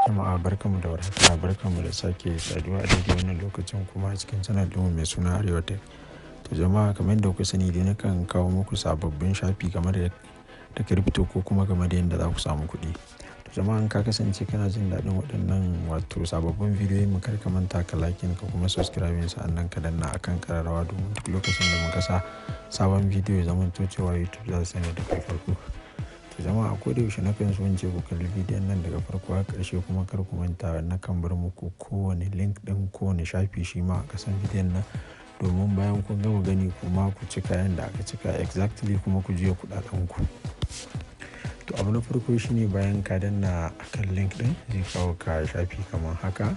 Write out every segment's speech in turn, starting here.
Jama'a barkanmu da warhaka, barkanmu da sake saduwa a daidai wannan lokacin kuma a cikin channel ɗinmu mai suna Arewa Tech. To jama'a kamar yadda kuka sani dai nakan kawo muku sababbin shafi game da crypto ko kuma game da yadda za ku samu kuɗi. To jama'a in ka kasance kana jin daɗin waɗannan wato sababbin bidiyoyin mu kar ka manta ka like ka kuma subscribe sa'annan ka danna akan ƙararrawa domin duk lokacin da muka sa sabon bidiyo ya zamanto cewa YouTube za su sani da kai farko. To jama'a ko da yaushe nakan so in ce ku kalli bidiyon nan daga farko har ƙarshe kuma kar ku manta nakan bar muku kowane link ɗin kowane shafi shi ma a ƙasan bidiyon nan domin bayan kun gama gani kuma ku cika yanda aka cika exactly kuma ku juya kuɗaɗen ku. To abu na farko shine bayan ka danna akan link ɗin zai kawo ka shafi kamar haka,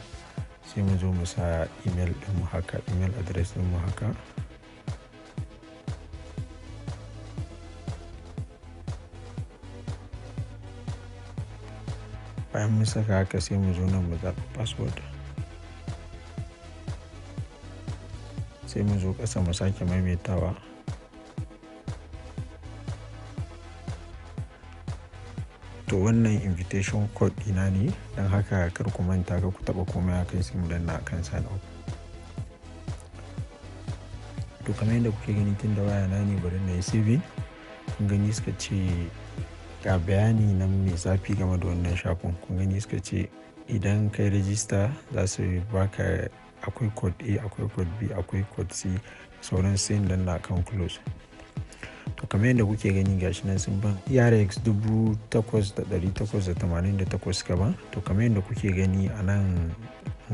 sai mu zo mu sa email ɗin mu haka, email address ɗin mu haka. Bayan mun saka haka sai mu zo nan mu zaɓi password, sai mu zo ƙasa mu sake maimaitawa, to wannan invitation code ɗina ne don haka kar ku manta ka ku taɓa komai akai sai mu danna akan sign up. To kamar yadda kuke gani tun da waya na ne bari na yi saving, kun gani suka ce ga bayani nan mai zafi game da wannan shafin. Kun gani suka ce idan kai register za su baka akwai code A, akwai code B, akwai code C, sauran sai dan na kan close. To kamar yadda kuke gani gashi nan sun ban ERX 8,888 suka ban. To kamar yadda kuke gani a nan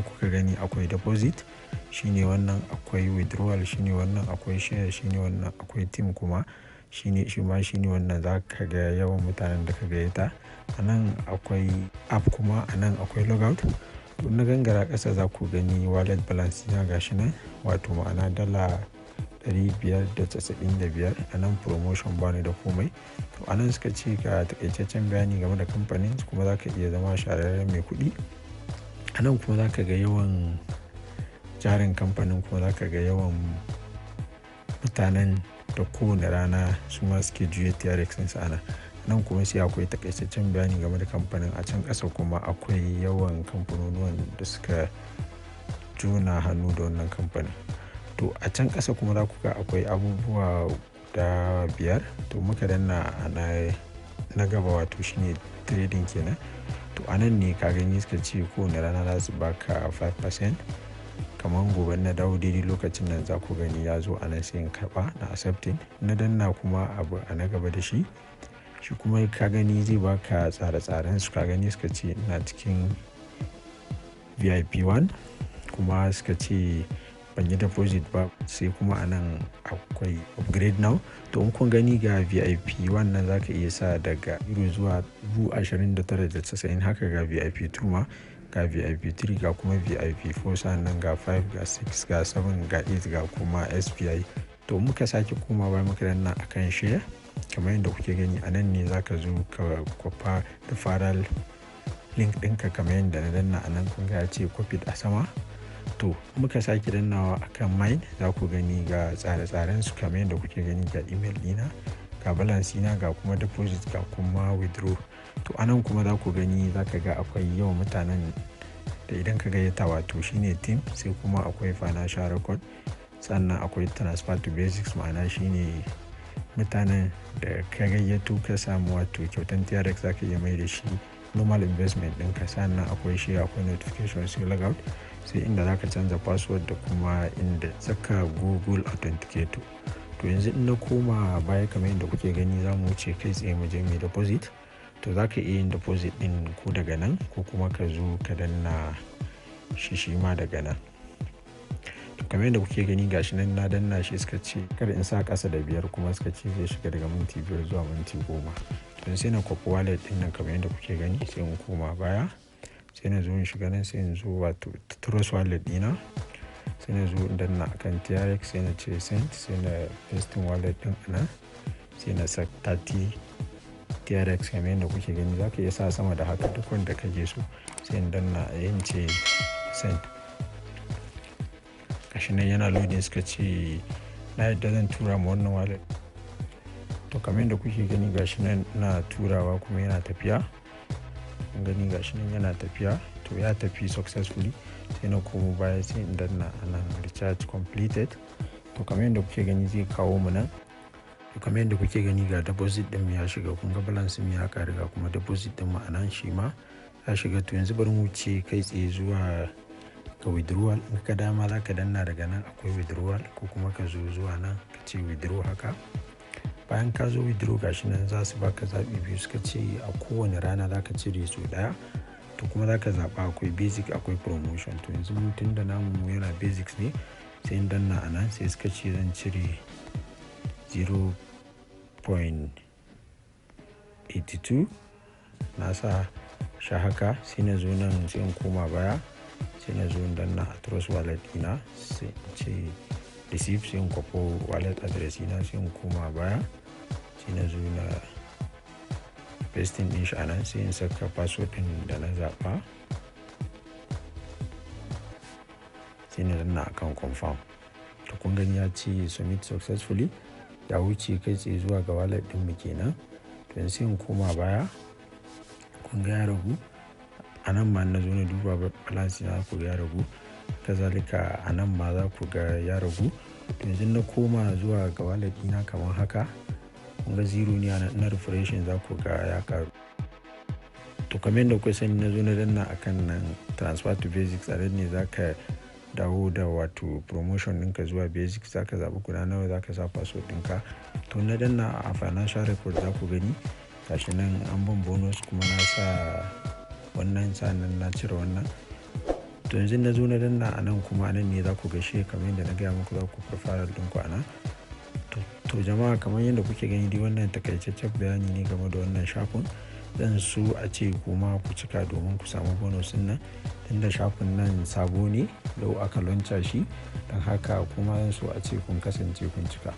kuka gani akwai deposit shine wannan, akwai withdrawal shine wannan, akwai share shine wannan, akwai team kuma shine wannan za ka ga yawan mutanen da ka gayyata. A nan akwai app kuma a nan akwai logout. To na gangara ƙasa za ku gani wallet balance ya gashi nan wato ma'ana dala 595. A nan promotion bani da komai. To a nan suka ce ga takaitaccen bayani game da kamfanin kuma za ka iya zama shahararren mai kuɗi. A nan kuma za ka ga yawan jarin kamfanin kuma za ka ga yawan mutanen da kowane rana su ma suke juya TRX ɗinsu a nan. Nan kuma sai akwai takaitaccen bayani game da kamfanin. A can ƙasa kuma akwai yawan kamfanonuwan da suka jona hannu da wannan kamfanin. To a can ƙasa kuma za ku ga akwai abubuwa guda 5. To muka danna na gaba wato shine trading kenan. To a nan ne ka gani suka ce kowane rana za su baka 5%. Kamar gobe na dawo daidai lokacin nan za ku gani ya zo a nan sai in karɓa na accepting. Na danna kuma abu a na gaba da shi kuma ka gani zai baka tsare-tsaren su. Ka gani suka ce ina cikin VIP 1 kuma suka ce ban yi deposit ba, sai kuma a nan akwai upgrade now. To in kun gani ga VIP 1 nan za ka iya sa daga euro zuwa 29,90 haka ga VIP 2 ma, ga VIP 3 ga kuma VIP 4 sannan ga 5 ga 6 ga 7 ga 8 ga kuma SPI. To muka sake koma bayan muka danna akan share kamar yadda kuke gani a nan ne za ka zo ka kwafa referral link ɗinka kamar yadda na danna a nan kun ga ya ce copied a sama. To muka sake dannawa akan mine za ku gani ga tsare-tsaren su kamar yadda kuke gani ga email ɗina, ga balance ɗina, ga kuma deposit, ga kuma withdraw. To anan kuma za ku gani za ka ga akwai yawan mutanen da idan ka gayyata wato shine team, sai kuma akwai financial record, sannan akwai transfer to basics ma'ana shine mutanen da ka gayyato ka samu wato kyautan TRX za ka iya mai da shi normal investment ɗinka. Sannan akwai share, akwai notification, sai logout, sai inda za ka canza password da kuma inda saka Google Authenticator. To yanzu in na koma baya kamar yadda kuke gani za mu wuce kai tsaye mu je mai deposit. To za ka iya yin deposit ɗin ko daga nan ko kuma ka zo ka danna shi ma daga nan. To kamar yadda kuke gani gashi nan na danna shi suka ce kada in sa ƙasa da 5 kuma suka ce zai shiga daga minti 5 zuwa minti 10. To sai na kwafi wallet ɗin nan kamar yadda kuke gani sai in koma baya, sai na zo in shiga nan sai in zo wato trust wallet ɗina, sai na zo in danna akan TRX sai na ce send, sai na pasting wallet ɗin a nan, sai na sa 30 TRX kamar yadda kuke gani. za ka iya sa sama da haka duk wanda kake so, sai in danna yin ce send. Gashi nan yana loading suka ce na yadda zan tura ma wannan wallet. To kamar yadda kuke gani gashi nan na turawa kuma yana tafiya. kun gani gashi nan yana tafiya, to ya tafi successfully. Sai na komo baya sai in danna anan recharge completed. To kamar yadda kuke gani zai kawo mu nan. To kamar yadda kuke gani ga deposit din mu ya shiga, kun ga balance mu ya ƙaru ga kuma deposit din mu anan shi ma ya shiga. To yanzu bari mu wuce kai tsaye zuwa ga withdrawal. In ka dama za ka danna daga nan akwai withdrawal, ko kuma ka zo zuwa nan ka ce withdraw haka. Bayan ka zo withdraw gashi nan za su baka zaɓi biyu, suka ce a kowane rana za ka cire sau ɗaya. To kuma za ka zaɓa akwai basic akwai promotion. To yanzu tun da namu yana basics ne, sai in danna a nan, sai suka ce zan cire 0.82 na sa sha haka. Sai na zo nan sai in koma baya, sai na zo in danna a trust wallet ɗina, sai in ce receive, sai in kwafo wallet address ɗina, sai in koma baya, sai na zo na pasting ɗin shi a nan, sai in saka password ɗin da na zaɓa, sai na danna akan confirm. To kun gani ya ce submit successfully, ya wuce kai tsaye zuwa ga wallet ɗin mu kenan. To yanzu sai in koma baya, kun ga ya ragu. A nan ma na zo na duba balance na, ku ga ya ragu. Kazalika a nan ma za ku ga ya ragu. To yanzu na koma zuwa ga wallet ɗina kamar haka, kun ga zero ne na refreshing, za ku ga ya karu. To kamar yadda kuka sani na zo na danna akan nan transfer to basics, a nan ne za ka dawo da wato promotion ɗinka zuwa basics. Za ka zaɓi guda nawa za ka sa password ɗinka. To na danna a financial record, za ku gani gashi nan an ban bonus kuma na sa wannan, sannan na cire wannan. To yanzu na zo na danna a nan, kuma a nan ne za ku ga shi kamar yadda na gaya muku, za ku profile ɗinku a nan. To jama'a kamar yadda kuke gani dai wannan takaitaccen bayani ne game da wannan shafin. Zan so a ce kuma ku cika domin ku samu bonus nan, tunda shafin nan sabo ne, lau aka launcha shi, don haka kuma zan so a ce kun kasance kun cika.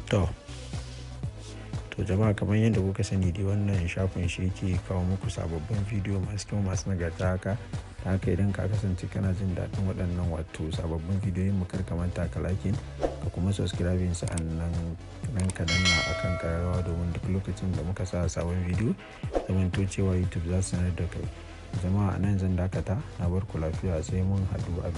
To jama'a kamar yadda kuka sani dai wannan shafin shi yake kawo muku sababbin bidiyo masu kyau masu nagarta haka. Da haka idan ka kasance kana jin daɗin waɗannan wato sababbin bidiyoyin mu, kar ka manta ka liking ka kuma subscribing, sa'annan nan ka danna akan ƙararrawa domin duk lokacin da muka sa sabon bidiyo zamanto cewa YouTube za su sanar da kai. Jama'a nan zan dakata, na bar ku lafiya sai mun haɗu a